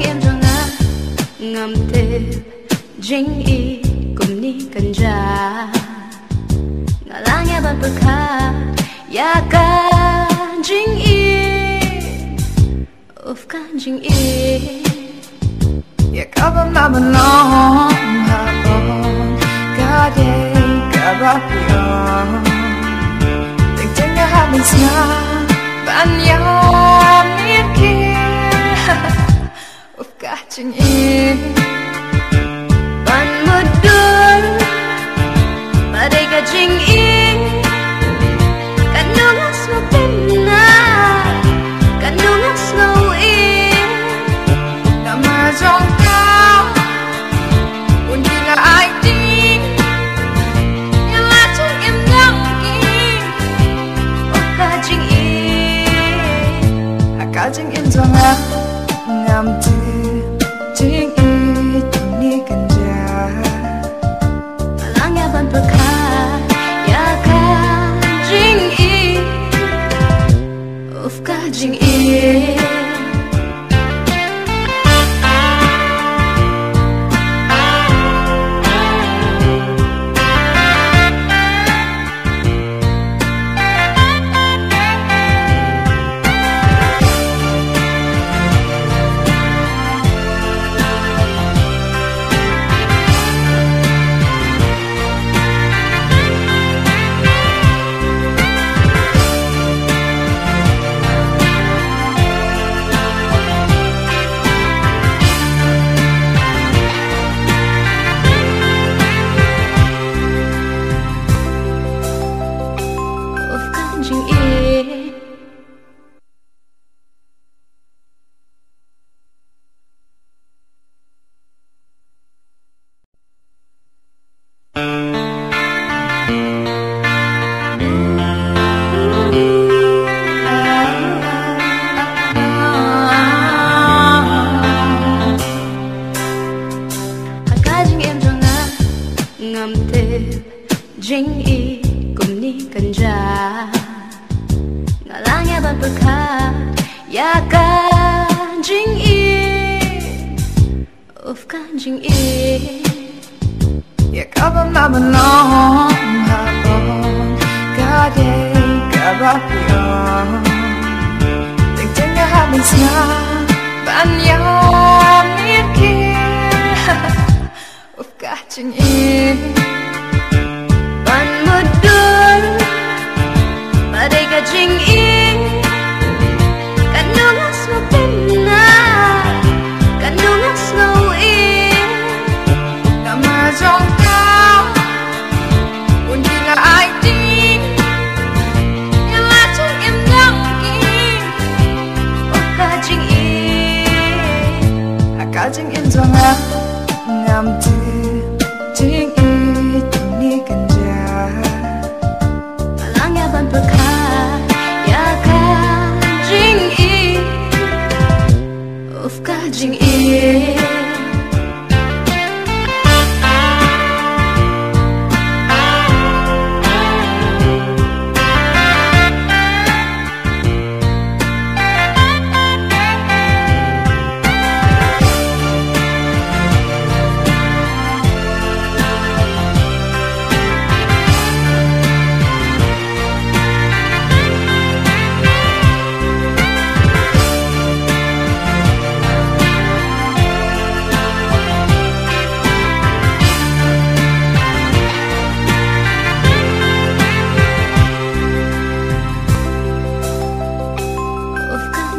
em cho nga ngam te jing i kum ni kanja ngalang ya ban perka ya ka jing i of ka jing i ya ka ba ma ban no ha bon ka de ka ba pyo tình chân ya ha mình xa ban ya mi ki of ka jing i ban mudun badai ka jing i kanungas mo pinna kanungas ngau i namazong ka undi na ai tin yang la chung em yang ki of ka jing i ka jing em zong a ngam tu jing i tum ni kan ja alang ya ban perka ya ka jing i of ka jing i jing i kum ni kanja ngalang ya ban perka ya ka jing i of ka jing i ya ka ba ma ban no ha bon ka de ka ba pyo tình chân ya ha mình xa ban ya mi ki of ka jing i ban mudun badai ka jing i kanungas mo pinna kanungas ngau i namazong ka undi na ai tin yang la chung em yang ki of ka jing i ka jing em zong a ngam tu jing i tum ni kan alang ya ban perka ya ka jing i of ka jing i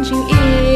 jing i